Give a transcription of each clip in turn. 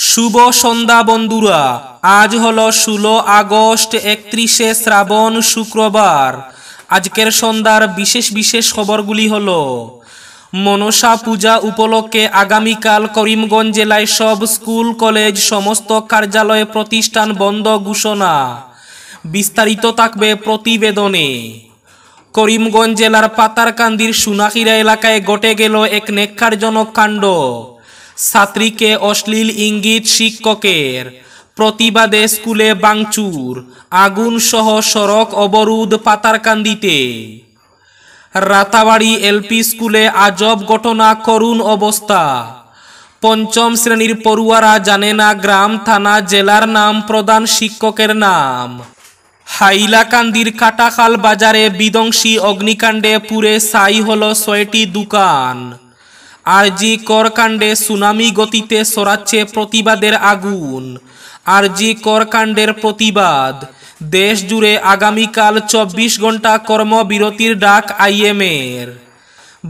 শুভ সন্ধ্যা বন্ধুরা, আজ হলো 16 আগস্ট 31শে শ্রাবণ শুক্রবার। আজকের সন্ধ্যার বিশেষ বিশেষ খবরগুলি হলো: মনসা পূজা উপলক্ষে আগামীকাল করিমগঞ্জ জেলায় সব স্কুল কলেজ সমস্ত কার্যালয় প্রতিষ্ঠান বন্ধ ঘোষণা। বিস্তারিত থাকবে প্রতিবেদনে। করিমগঞ্জ জেলার পাতারকান্দির সোনাখিরা এলাকায় ঘটে গেল এক নেক্কারজনক কাণ্ড। ছাত্রীকে অশ্লীল ইঙ্গিত শিক্ষকের, প্রতিবাদে স্কুলে ভাঙচুর, আগুন সহ সড়ক অবরোধ পাতারকান্দিতে। রাতাবাড়ি এলপি স্কুলে আজব ঘটনা, করুণ অবস্থা। পঞ্চম শ্রেণীর পড়ুয়ারা জানে না গ্রাম, থানা, জেলার নাম, প্রধান শিক্ষকের নাম। হাইলাকান্দির কাটাখাল বাজারে বিধ্বংসী অগ্নিকাণ্ডে পুড়ে ছাই হলো 6টি দোকান। আরজি কর কাণ্ডে সুনামি গতিতে ছড়াচ্ছে প্রতিবাদের আগুন। আরজি কর কাণ্ডের প্রতিবাদ, দেশ জুড়ে আগামীকাল 24 ঘন্টা কর্মবিরতির ডাক আইএমের।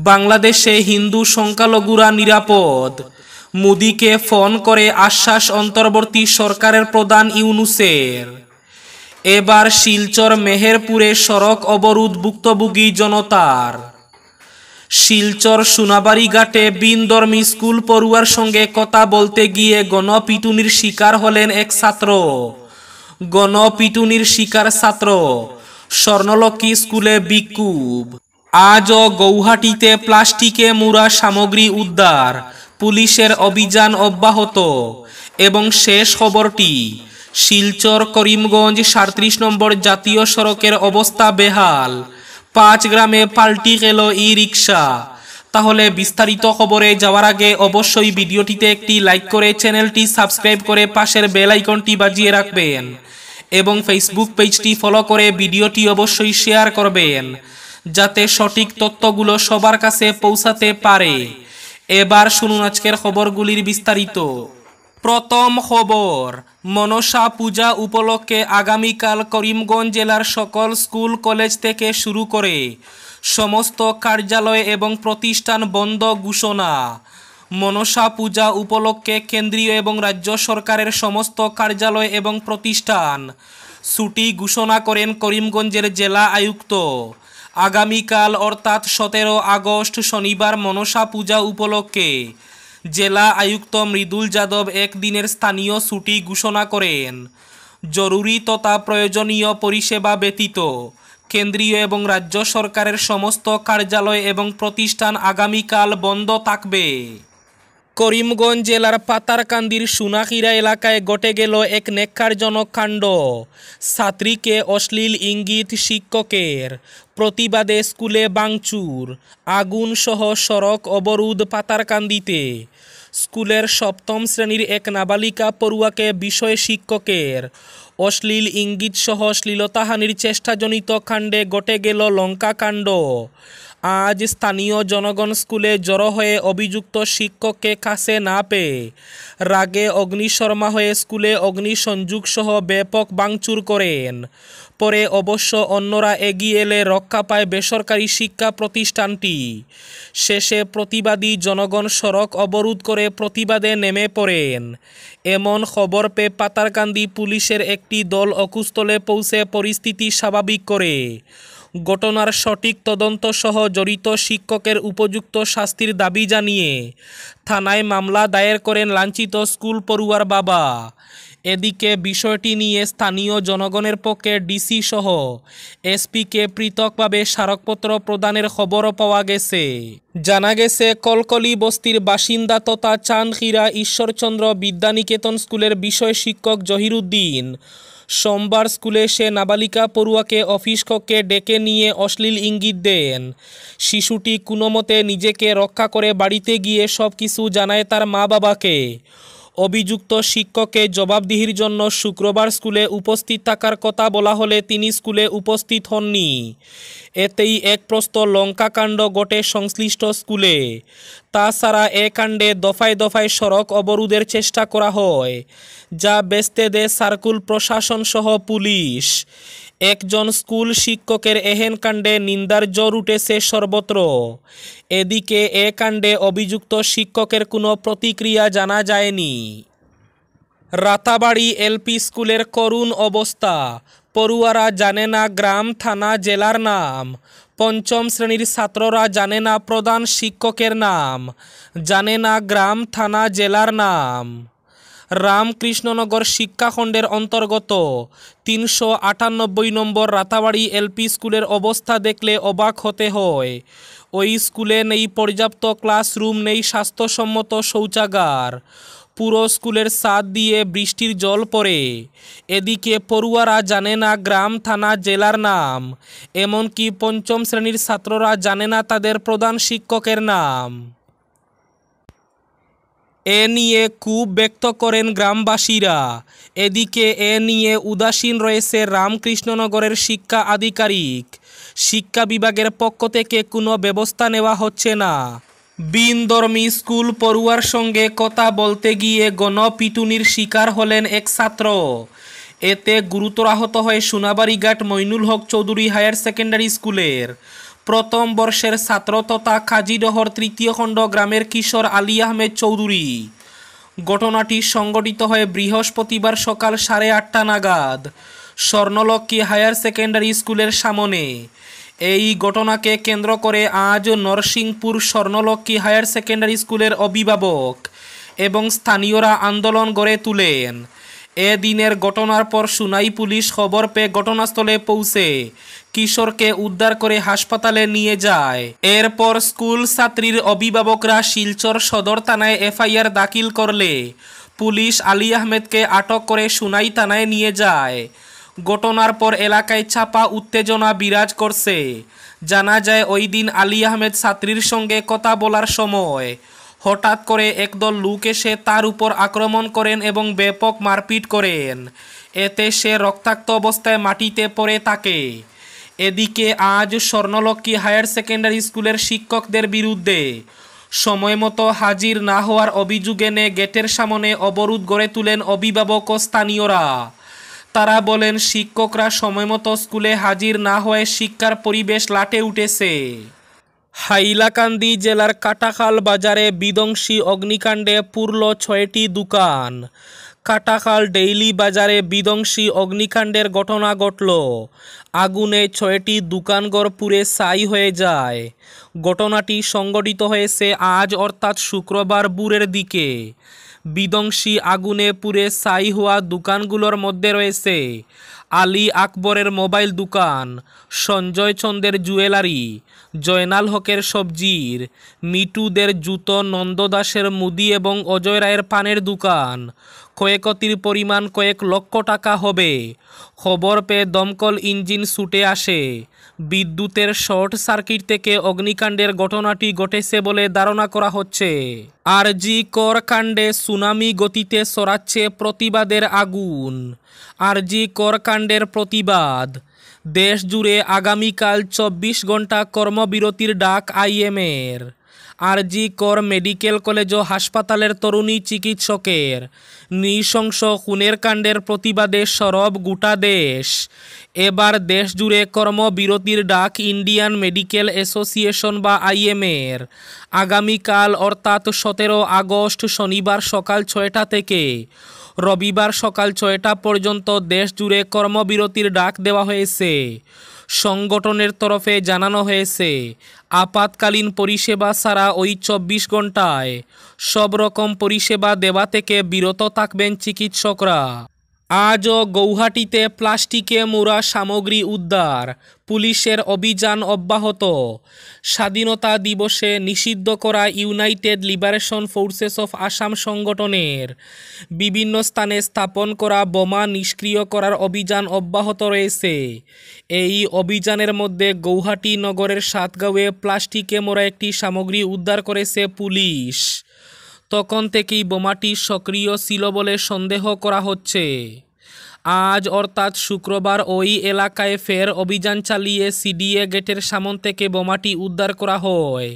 বাংলাদেশে হিন্দু সংখ্যালঘুরা নিরাপদ, মোদিকে ফোন করে আশ্বাস অন্তর্বর্তী সরকারের প্রধান ইউনূসের। এবার শিলচর মেহেরপুরে সড়ক অবরোধ ভুক্তভোগী জনতার। শিলচর সোনাবাড়ি ঘাটে বিনধর্মী স্কুল পড়ুয়ার সঙ্গে কথা বলতে গিয়ে গণপিটুনির শিকার হলেন এক ছাত্র। গণপিটুনির শিকার ছাত্র, স্বর্ণলক্ষ্মী স্কুলে বিক্ষোভ। আজও গৌহাটিতে প্লাস্টিকে মোড়া সামগ্রী উদ্ধার, পুলিশের অভিযান অব্যাহত। এবং শেষ খবরটি, শিলচর করিমগঞ্জ 37 নম্বর জাতীয় সড়কের অবস্থা বেহাল। 5 গ্রামে পাল্টি গেল ই রিক্সা। তাহলে বিস্তারিত খবরে যাওয়ার আগে অবশ্যই ভিডিওটিতে একটি লাইক করে চ্যানেলটি সাবস্ক্রাইব করে পাশের বেল আইকনটি বাজিয়ে রাখবেন এবং ফেসবুক পেজটি ফলো করে ভিডিওটি অবশ্যই শেয়ার করবেন যাতে সঠিক তথ্যগুলো সবার কাছে পৌঁছাতে পারে। এবার শুনুন আজকের খবরগুলির বিস্তারিত। প্রথম খবর, মনসা পূজা উপলক্ষে আগামীকাল করিমগঞ্জ জেলার সকল স্কুল কলেজ থেকে শুরু করে সমস্ত কার্যালয় এবং প্রতিষ্ঠান বন্ধ ঘোষণা। মনসা পূজা উপলক্ষে কেন্দ্রীয় এবং রাজ্য সরকারের সমস্ত কার্যালয় এবং প্রতিষ্ঠান ছুটি ঘোষণা করেন করিমগঞ্জের জেলা আয়ুক্ত। আগামীকাল অর্থাৎ 17 আগস্ট শনিবার মনসা পূজা উপলক্ষে জেলা আয়ুক্ত মৃদুল যাদব একদিনের স্থানীয় ছুটি ঘোষণা করেন। জরুরি তথা প্রয়োজনীয় পরিষেবা ব্যতীত কেন্দ্রীয় এবং রাজ্য সরকারের সমস্ত কার্যালয় এবং প্রতিষ্ঠান আগামীকাল বন্ধ থাকবে। করিমগঞ্জ জেলার পাতারকান্দির সোনাখিরা এলাকায় ঘটে গেল এক নেক্কারজনক কাণ্ড। ছাত্রীকে অশ্লীল ইঙ্গিত শিক্ষকের, প্রতিবাদে স্কুলে ভাঙচুর, আগুন সহ সড়ক অবরোধ পাতারকান্দিতে। স্কুলের 7ম শ্রেণীর এক নাবালিকা পড়ুয়াকে বিষয় শিক্ষকের অশ্লীল ইঙ্গিত সহ শ্লীলতাহানির চেষ্টাজনিত কাণ্ডে ঘটে গেল লঙ্কাকাণ্ড। আজ স্থানীয় জনগণ স্কুলে জড়ো হয়ে অভিযুক্ত শিক্ষককে কাছে না পেয়ে রাগে অগ্নিশর্মা হয়ে স্কুলে অগ্নিসংযোগ সহ ব্যাপক ভাঙচুর করেন। পরে অবশ্য অন্যরা এগিয়ে এলে রক্ষা পায় বেসরকারি শিক্ষা প্রতিষ্ঠানটি। শেষে প্রতিবাদী জনগণ সড়ক অবরোধ করে প্রতিবাদে নেমে পড়েন। এমন খবর পেয়ে পাতারকান্দি পুলিশের একটি দল অকুস্থলে পৌঁছে পরিস্থিতি স্বাভাবিক করে ঘটনার সঠিক তদন্ত সহ জড়িত শিক্ষকের উপযুক্ত শাস্তির দাবি জানিয়ে থানায় মামলা দায়ের করেন লাঞ্ছিত স্কুল পড়ুয়ার বাবা। এদিকে বিষয়টি নিয়ে স্থানীয় জনগণের পক্ষে ডিসি সহ এসপিকে পৃথকভাবে স্মারকপত্র প্রদানের খবরও পাওয়া গেছে। জানা গেছে কলকলি বস্তির বাসিন্দা তথা চাঁদখিরা ঈশ্বরচন্দ্র বিদ্যানিকেতন স্কুলের বিষয় শিক্ষক জহিরুদ্দিন সোমবার স্কুলে এসে নাবালিকা পড়ুয়াকে অফিস কক্ষে ডেকে নিয়ে অশ্লীল ইঙ্গিত দেন। শিশুটি কোনোমতে নিজেকে রক্ষা করে বাড়িতে গিয়ে সব কিছু জানায় তার মা বাবাকে। অভিযুক্ত শিক্ষককে জবাবদিহির জন্য শুক্রবার স্কুলে উপস্থিত থাকার কথা বলা হলে তিনি স্কুলে উপস্থিত হননি। এতেই এক প্রস্ত লঙ্কাকাণ্ড ঘটে সংশ্লিষ্ট স্কুলে। তাছাড়া এ কাণ্ডে দফায় দফায় সড়ক অবরোধের চেষ্টা করা হয়, যা বেচতে দেয় সার্কুল প্রশাসন সহ পুলিশ। একজন স্কুল শিক্ষকের এহেন কাণ্ডে নিন্দার জ্বর উঠেছে সর্বত্র। এদিকে এ কাণ্ডে অভিযুক্ত শিক্ষকের কোনো প্রতিক্রিয়া জানা যায়নি। রাতাবাড়ি এলপি স্কুলের করুণ অবস্থা, পড়ুয়ারা জানে না গ্রাম থানা জেলার নাম, পঞ্চম শ্রেণীর ছাত্ররা জানে না প্রধান শিক্ষকের নাম, জানে না গ্রাম থানা জেলার নাম। রামকৃষ্ণনগর শিক্ষাখণ্ডের অন্তর্গত ৩৯৮ নম্বর রাতাবাড়ি এলপি স্কুলের অবস্থা দেখলে অবাক হতে হয়। ওই স্কুলে নেই পর্যাপ্ত ক্লাসরুম, নেই স্বাস্থ্যসম্মত শৌচাগার, পুরো স্কুলের ছাদ দিয়ে বৃষ্টির জল পড়ে। এদিকে পড়ুয়ারা জানে না গ্রাম থানা জেলার নাম, এমনকি পঞ্চম শ্রেণীর ছাত্ররা জানে না তাদের প্রধান শিক্ষকের নাম। এ নিয়ে ক্ষোভ ব্যক্ত করেন গ্রামবাসীরা। এদিকে এ নিয়ে উদাসীন রয়েছে রামকৃষ্ণনগরের শিক্ষা আধিকারিক। শিক্ষা বিভাগের পক্ষ থেকে কোনো ব্যবস্থা নেওয়া হচ্ছে না। বিনধর্মী স্কুল পড়ুয়ার সঙ্গে কথা বলতে গিয়ে গণপিটুনির শিকার হলেন এক ছাত্র। এতে গুরুতর আহত হয় সোনাবাড়িঘাট মইনুল হক চৌধুরী হায়ার সেকেন্ডারি স্কুলের প্রথম বর্ষের ছাত্র তথা কাজীডহর তৃতীয় খণ্ড গ্রামের কিশোর আলী আহমেদ চৌধুরী। ঘটনাটি সংঘটিত হয় বৃহস্পতিবার সকাল 8:30 নাগাদ স্বর্ণলক্ষ্মী হায়ার সেকেন্ডারি স্কুলের সামনে। এই ঘটনাকে কেন্দ্র করে আজ নরসিংপুর স্বর্ণলক্ষ্মী হায়ার সেকেন্ডারি স্কুলের অভিভাবক এবং স্থানীয়রা আন্দোলন গড়ে তোলেন। এ দিনের ঘটনার পর সুনাই পুলিশ খবর পেয়ে ঘটনাস্থলে পৌঁছে কিশোরকে উদ্ধার করে হাসপাতালে নিয়ে যায়। এরপর স্কুল ছাত্রীর অভিভাবকরা শিলচর সদর থানায় এফআইআর দাখিল করলে পুলিশ আলী আহমেদকে আটক করে সুনাই থানায় নিয়ে যায়। ঘটনার পর এলাকায় চাপা উত্তেজনা বিরাজ করছে। জানা যায় ওই দিন আলী আহমেদ ছাত্রীর সঙ্গে কথা বলার সময় হঠাৎ করে একদল লোক এসে তার উপর আক্রমণ করেন এবং ব্যাপক মারপিট করেন। এতে সে রক্তাক্ত অবস্থায় মাটিতে পড়ে থাকে। এদিকে আজ স্বর্ণলক্ষ্মী হায়ার সেকেন্ডারি স্কুলের শিক্ষকদের বিরুদ্ধে সময়মতো হাজির না হওয়ার অভিযোগ এনে গেটের সামনে অবরোধ গড়ে তোলেন অভিভাবক ও স্থানীয়রা। তারা বলেন শিক্ষকরা সময়মতো স্কুলে হাজির না হওয়ায় শিক্ষার পরিবেশ লাটে উঠেছে। হাইলাকান্দি জেলার কাটাখাল বাজারে বিধ্বংসী অগ্নিকাণ্ডে পুড়ল 6টি দোকান। কাটাখাল ডেইলি বাজারে বিধ্বংসী অগ্নিকাণ্ডের ঘটনা ঘটল। আগুনে 6টি দোকানঘর পুড়ে ছাই হয়ে যায়। ঘটনাটি সংঘটিত হয়েছে আজ অর্থাৎ শুক্রবার ভোরের দিকে। বিধ্বংসী আগুনে পুড়ে ছাই হওয়া দোকানগুলোর মধ্যে রয়েছে আলী আকবরের মোবাইল দোকান, সঞ্জয় চন্দের জুয়েলারি, জয়নাল হকের সবজির, মিটুদের জুতো, নন্দ দাসের মুদি এবং অজয় রায়ের পানের দোকান। ক্ষয়ক্ষতির পরিমাণ কয়েক লক্ষ টাকা হবে। খবর পেয়ে দমকল ইঞ্জিন ছুটে আসে। বিদ্যুতের শর্ট সার্কিট থেকে অগ্নিকাণ্ডের ঘটনাটি ঘটেছে বলে ধারণা করা হচ্ছে। আরজি কর কাণ্ডে সুনামি গতিতে ছড়াচ্ছে প্রতিবাদের আগুন। আরজি কর কাণ্ডের প্রতিবাদ। দেশ জুড়ে আগামীকাল 24 ঘন্টা কর্মবিরতির ডাক আইএমের। আরজি কর মেডিকেল কলেজ ও হাসপাতালের তরুণী চিকিৎসকের নৃশংস খুনের কাণ্ডের প্রতিবাদে সরব গোটা দেশ। এবার দেশ জুড়ে কর্মবিরতির ডাক ইন্ডিয়ান মেডিকেল অ্যাসোসিয়েশন বা আইএমের। আগামীকাল অর্থাৎ 17 আগস্ট শনিবার সকাল 6টা থেকে রবিবার সকাল 6টা পর্যন্ত দেশ জুড়ে কর্মবিরতির ডাক দেওয়া হয়েছে। সংগঠনের তরফে জানানো হয়েছে আপাতকালীন পরিষেবা ছাড়া ওই 24 ঘন্টায় সব রকম পরিষেবা দেওয়া থেকে বিরত থাকবেন চিকিৎসকরা। আজও গৌহাটিতে প্লাস্টিকে মোড়া সামগ্রী উদ্ধার, পুলিশের অভিযান অব্যাহত। স্বাধীনতা দিবসে নিষিদ্ধ করা United liberation forces of Assam সংগঠনের বিভিন্ন স্থানে স্থাপন করা বোমা নিষ্ক্রিয় করার অভিযান অব্যাহত রয়েছে। এই অভিযানের মধ্যে গৌহাটি নগরের সাতগাঁওয়ে প্লাস্টিকে মোড়া একটি সামগ্রী উদ্ধার করেছে পুলিশ। তখন থেকেই বোমাটি সক্রিয় ছিল বলে সন্দেহ করা হচ্ছে। আজ অর্থাৎ শুক্রবার ওই এলাকায় ফের অভিযান চালিয়ে সিডিএ গেটের সামন থেকে বোমাটি উদ্ধার করা হয়।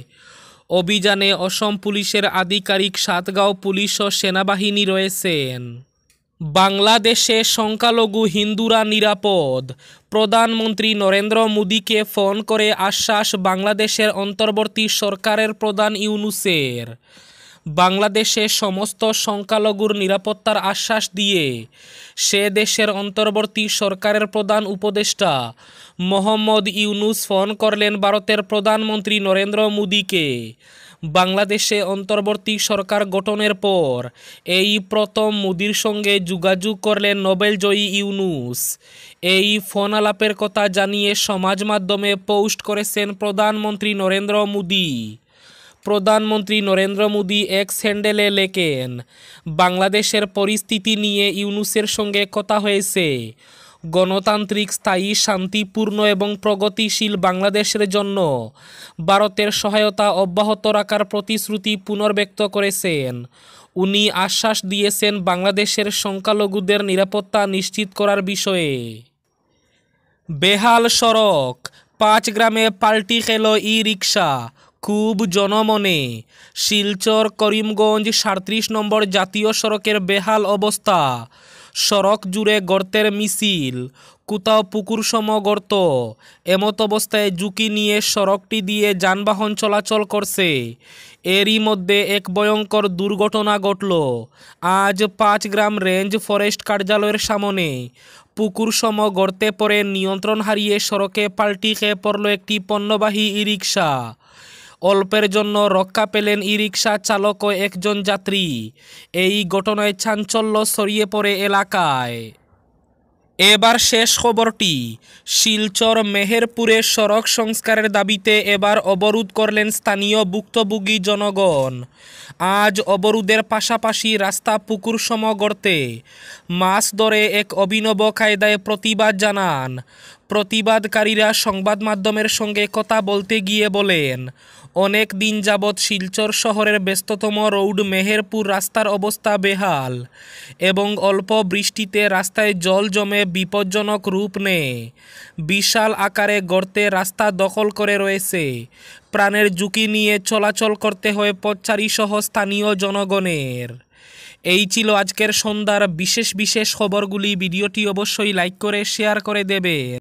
অভিযানে অসম পুলিশের আধিকারিক, সাতগাঁও পুলিশ ও সেনাবাহিনী রয়েছেন। বাংলাদেশে সংখ্যালঘু হিন্দুরা নিরাপদ, প্রধানমন্ত্রী নরেন্দ্র মোদীকে ফোন করে আশ্বাস বাংলাদেশের অন্তর্বর্তী সরকারের প্রধান ইউনূসের। বাংলাদেশে সমস্ত সংখ্যালঘুর নিরাপত্তার আশ্বাস দিয়ে সে দেশের অন্তর্বর্তী সরকারের প্রধান উপদেষ্টা মোহাম্মদ ইউনূস ফোন করলেন ভারতের প্রধানমন্ত্রী নরেন্দ্র মোদীকে। বাংলাদেশে অন্তর্বর্তী সরকার গঠনের পর এই প্রথম মোদীর সঙ্গে যোগাযোগ করলেন নোবেলজয়ী ইউনূস। এই ফোন আলাপের কথা জানিয়ে সমাজ মাধ্যমে পোস্ট করেছেন প্রধানমন্ত্রী নরেন্দ্র মোদী। প্রধানমন্ত্রী নরেন্দ্র মোদী এক্স হ্যান্ডেলে লেখেন, বাংলাদেশের পরিস্থিতি নিয়ে ইউনূসের সঙ্গে কথা হয়েছে। গণতান্ত্রিক, স্থায়ী, শান্তিপূর্ণ এবং প্রগতিশীল বাংলাদেশের জন্য ভারতের সহায়তা অব্যাহত রাখার প্রতিশ্রুতি পুনর্ব্যক্ত করেছেন। উনি আশ্বাস দিয়েছেন বাংলাদেশের সংখ্যালঘুদের নিরাপত্তা নিশ্চিত করার বিষয়ে। বেহাল সড়ক, 5 গ্রামে পাল্টি খেল ই রিক্সা, খুব জনমনে। শিলচর করিমগঞ্জ 37 নম্বর জাতীয় সড়কের বেহাল অবস্থা। সড়ক জুড়ে গর্তের মিছিল, কোথাও পুকুর সম গর্ত। এমত অবস্থায় ঝুঁকি নিয়ে সড়কটি দিয়ে যানবাহন চলাচল করছে। এরই মধ্যে এক ভয়ঙ্কর দুর্ঘটনা ঘটল। আজ 5 গ্রাম রেঞ্জ ফরেস্ট কার্যালয়ের সামনে পুকুর সম গর্তে পড়ে নিয়ন্ত্রণ হারিয়ে সড়কে পাল্টি খেয়ে পড়ল একটি পণ্যবাহী ই রিক্সা। অল্পের জন্য রক্ষা পেলেন ই রিক্সা চালক ও একজন যাত্রী। এই ঘটনায় চাঞ্চল্য ছড়িয়ে পড়ে এলাকায়। এবার শেষ খবরটি, শিলচর মেহেরপুরে সড়ক সংস্কারের দাবিতে এবার অবরোধ করলেন স্থানীয় ভুক্তভোগী জনগণ। আজ অবরোধের পাশাপাশি রাস্তা পুকুর সম গর্তে মাছ ধরে এক অভিনব কায়দায় প্রতিবাদ জানান। প্রতিবাদকারীরা সংবাদ মাধ্যমের সঙ্গে কথা বলতে গিয়ে বলেন, অনেক দিন যাবৎ শিলচর শহরের ব্যস্ততম রোড মেহেরপুর রাস্তার অবস্থা বেহাল এবং অল্প বৃষ্টিতে রাস্তায় জল জমে বিপজ্জনক রূপ নেয়। বিশাল আকারে গর্তে রাস্তা দখল করে রয়েছে। প্রাণের ঝুঁকি নিয়ে চলাচল করতে হয় পথচারী সহ স্থানীয় জনগণের। এই ছিল আজকের সন্ধ্যার বিশেষ খবরগুলি। ভিডিওটি অবশ্যই লাইক করে শেয়ার করে দেবে।